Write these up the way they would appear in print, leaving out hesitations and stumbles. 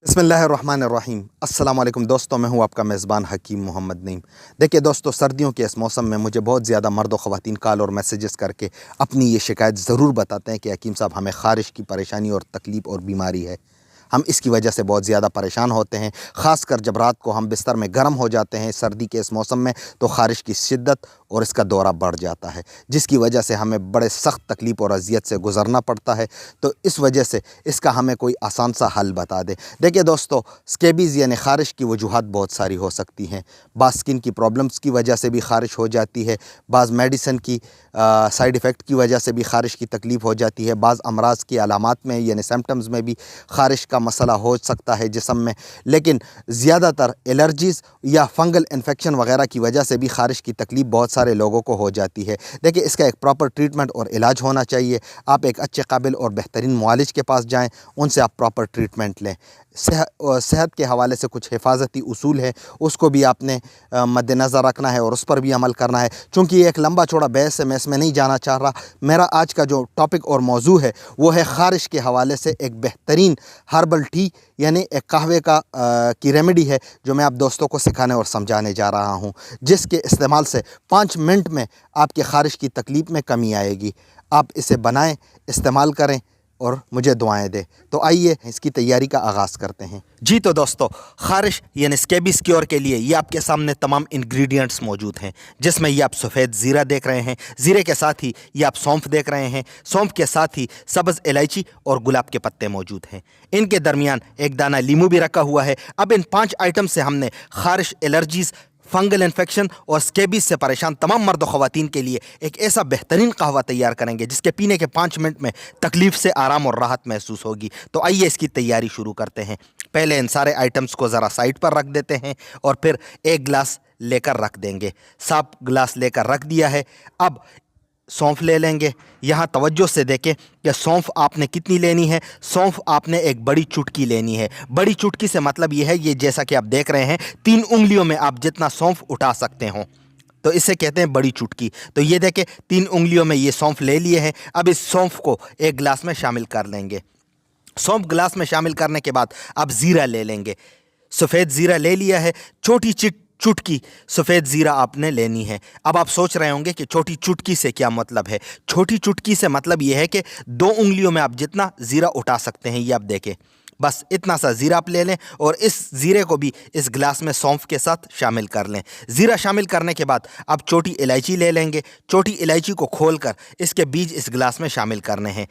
बिस्मिल्लाहिर्रहमानिर्रहीम। अस्सलाम वालेकुम दोस्तों, मैं हूं आपका मेज़बान हकीम मोहम्मद नईम। देखिए दोस्तों, सर्दियों के इस मौसम में मुझे बहुत ज़्यादा मर्द व ख़वातीन कॉल और मैसेजेस करके अपनी ये शिकायत ज़रूर बताते हैं कि हकीम साहब, हमें ख़ारिश की परेशानी और तकलीफ़ और बीमारी है। हम इसकी वजह से बहुत ज़्यादा परेशान होते हैं। ख़ासकर जब रात को हम बिस्तर में गर्म हो जाते हैं सर्दी के इस मौसम में, तो ख़ारिश की शिद्दत और इसका दौरा बढ़ जाता है, जिसकी वजह से हमें बड़े सख्त तकलीफ़ और अज़ियत से गुज़रना पड़ता है। तो इस वजह से इसका हमें कोई आसान सा हल बता दें। देखिए दोस्तों, स्केबीज़ यानी ख़ारिश की वजूहात बहुत सारी हो सकती हैं। बाज़ स्किन की प्रॉब्लम्स की वजह से भी ख़ारिश हो जाती है, बाज़ मेडिसिन की साइड इफ़ेक्ट की वजह से भी ख़ारिश की तकलीफ़ हो जाती है, बाज़ अमराज़ की अलामात में यानी सिम्पटम्स में भी ख़ारिश का मसला हो सकता है जिस्म में। लेकिन ज़्यादातर एलर्जीज़ या फंगल इन्फेक्शन वगैरह की वजह से भी ख़ारिश की तकलीफ़ बहुत सारे लोगों को हो जाती है। देखिए, इसका एक प्रॉपर ट्रीटमेंट और इलाज होना चाहिए। आप एक अच्छे काबिल और बेहतरीन मुआलिज के पास जाएँ, उनसे आप प्रॉपर ट्रीटमेंट लें। सेहत के हवाले से कुछ हिफाजती उसूल है, उसको भी आपने मद्देनज़र रखना है और उस पर भी अमल करना है। चूँकि ये एक लंबा चौड़ा बहस है, मैं इसमें नहीं जाना चाह रहा। मेरा आज का जो टॉपिक और मौजू है वो है ख़ारिश के हवाले से एक बेहतरीन हर्बल टी यानी एक कहवे का की रेमेडी है, जो मैं आप दोस्तों को सिखाने और समझाने जा रहा हूँ, जिसके इस्तेमाल से 5 मिनट में आपकी ख़ारिश की तकलीफ़ में कमी आएगी। आप इसे बनाएँ, इस्तेमाल करें और मुझे दुआएं दें। तो आइए इसकी तैयारी का आगाज़ करते हैं। जी तो दोस्तों, ख़ारिश यानी स्केबीज़ क्योर के लिए ये आपके सामने तमाम इंग्रेडिएंट्स मौजूद हैं, जिसमें ये आप सफ़ेद ज़ीरा देख रहे हैं, ज़ीरे के साथ ही ये आप सौंफ देख रहे हैं, सौंफ के साथ ही सब्ज़ इलायची और गुलाब के पत्ते मौजूद हैं। इनके दरमियान एक दाना लीमू भी रखा हुआ है। अब इन 5 आइटम से हमने ख़ारिश, एलर्जीज़, फंगल इन्फेक्शन और स्केबीज से परेशान तमाम मर्द ख़वातीन के लिए एक ऐसा बेहतरीन कहवा तैयार करेंगे जिसके पीने के 5 मिनट में तकलीफ़ से आराम और राहत महसूस होगी। तो आइए इसकी तैयारी शुरू करते हैं। पहले इन सारे आइटम्स को ज़रा साइड पर रख देते हैं और फिर एक गिलास लेकर रख देंगे। साफ गिलास लेकर रख दिया है। अब सौंफ ले लेंगे। यहाँ तवज्जो से देखें कि सौंफ आपने कितनी लेनी है। सौंफ आपने एक बड़ी चुटकी लेनी है। बड़ी चुटकी से मतलब ये है, ये जैसा कि आप देख रहे हैं, 3 उंगलियों में आप जितना सौंफ उठा सकते हो, तो इसे कहते हैं बड़ी चुटकी। तो ये देखें, 3 उंगलियों में ये सौंफ ले लिए हैं। अब इस सौंफ को एक गिलास में शामिल कर लेंगे। सौंफ गिलास में शामिल करने के बाद अब ज़ीरा ले लेंगे। सफ़ेद ज़ीरा ले लिया है। छोटी चुटकी सफ़ेद ज़ीरा आपने लेनी है। अब आप सोच रहे होंगे कि छोटी चुटकी से क्या मतलब है। छोटी चुटकी से मतलब ये है कि 2 उंगलियों में आप जितना ज़ीरा उठा सकते हैं, ये आप देखें, बस इतना सा ज़ीरा आप ले लें और इस ज़ीरे को भी इस गिलास में सौंफ के साथ शामिल कर लें। ज़ीरा शामिल करने के बाद अब छोटी इलायची ले लेंगे। छोटी इलायची को खोलकर इसके बीज इस गिलास में शामिल करने हैं।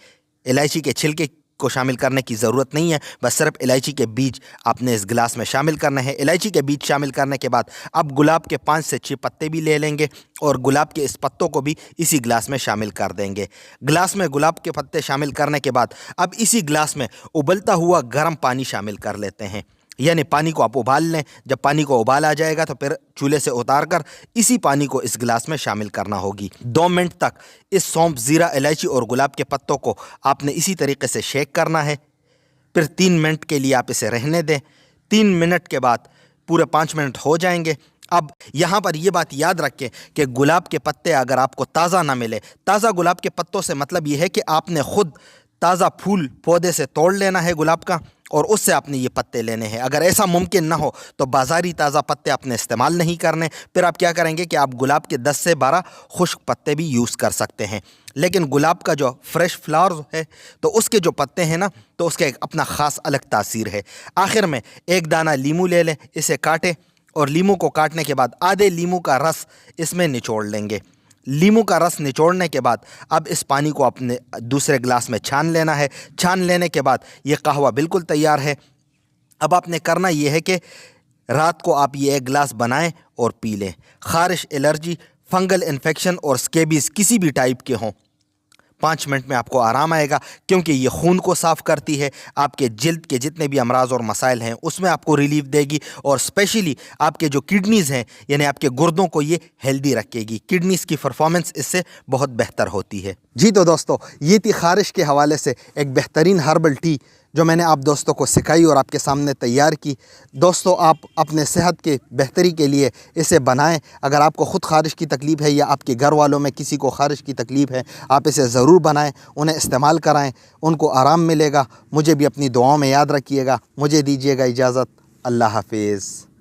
इलायची के छिलके को शामिल करने की ज़रूरत नहीं है, बस सिर्फ इलायची के बीज आपने इस गिलास में शामिल करने हैं। इलायची के बीज शामिल करने के बाद अब गुलाब के 5 से 6 पत्ते भी ले लेंगे और गुलाब के इस पत्तों को भी इसी गिलास में शामिल कर देंगे। गिलास में गुलाब के पत्ते शामिल करने के बाद अब इसी गिलास में उबलता हुआ गर्म पानी शामिल कर लेते हैं। यानी पानी को आप उबाल लें। जब पानी को उबाल आ जाएगा तो फिर चूल्हे से उतार कर इसी पानी को इस गिलास में शामिल करना होगी। 2 मिनट तक इस सौंफ, ज़ीरा, इलायची और गुलाब के पत्तों को आपने इसी तरीके से शेक करना है। फिर 3 मिनट के लिए आप इसे रहने दें। 3 मिनट के बाद पूरे 5 मिनट हो जाएंगे। अब यहाँ पर यह बात याद रखें कि गुलाब के पत्ते अगर आपको ताज़ा ना मिले, ताज़ा गुलाब के पत्तों से मतलब ये है कि आपने खुद ताज़ा फूल पौधे से तोड़ लेना है गुलाब का और उससे आपने ये पत्ते लेने हैं। अगर ऐसा मुमकिन ना हो तो बाज़ारी ताज़ा पत्ते आपने इस्तेमाल नहीं करने। फिर आप क्या करेंगे कि आप गुलाब के 10 से 12 खुश्क पत्ते भी यूज़ कर सकते हैं। लेकिन गुलाब का जो फ्रेश फ्लावर है, तो उसके जो पत्ते हैं ना, तो उसका एक अपना ख़ास अलग तासीर है। आखिर में एक दाना लीमू ले लें, इसे काटें और लीमू को काटने के बाद आधे लीमू का रस इसमें निचोड़ लेंगे। लीमू का रस निचोड़ने के बाद अब इस पानी को अपने दूसरे गिलास में छान लेना है। छान लेने के बाद ये कहवा बिल्कुल तैयार है। अब आपने करना ये है कि रात को आप ये 1 गिलास बनाएं और पी लें। ख़ारिश, एलर्जी, फंगल इन्फेक्शन और स्केबीज़ किसी भी टाइप के हों, 5 मिनट में आपको आराम आएगा, क्योंकि ये खून को साफ़ करती है। आपके जिल्द के जितने भी अमराज और मसाइल हैं उसमें आपको रिलीफ देगी और स्पेशली आपके जो किडनीज़ हैं यानी आपके गुर्दों को ये हेल्दी रखेगी। किडनीज़ की परफॉर्मेंस इससे बहुत बेहतर होती है। जी तो दोस्तों, ये थी ख़ारिश के हवाले से एक बेहतरीन हर्बल टी जो मैंने आप दोस्तों को सिखाई और आपके सामने तैयार की। दोस्तों, आप अपने सेहत के बेहतरी के लिए इसे बनाएं। अगर आपको ख़ुद ख़ारिश की तकलीफ़ है या आपके घर वालों में किसी को ख़ारिश की तकलीफ़ है, आप इसे ज़रूर बनाएं, उन्हें इस्तेमाल कराएं, उनको आराम मिलेगा। मुझे भी अपनी दुआओं में याद रखिएगा। मुझे दीजिएगा इजाज़त। अल्लाह हाफिज़।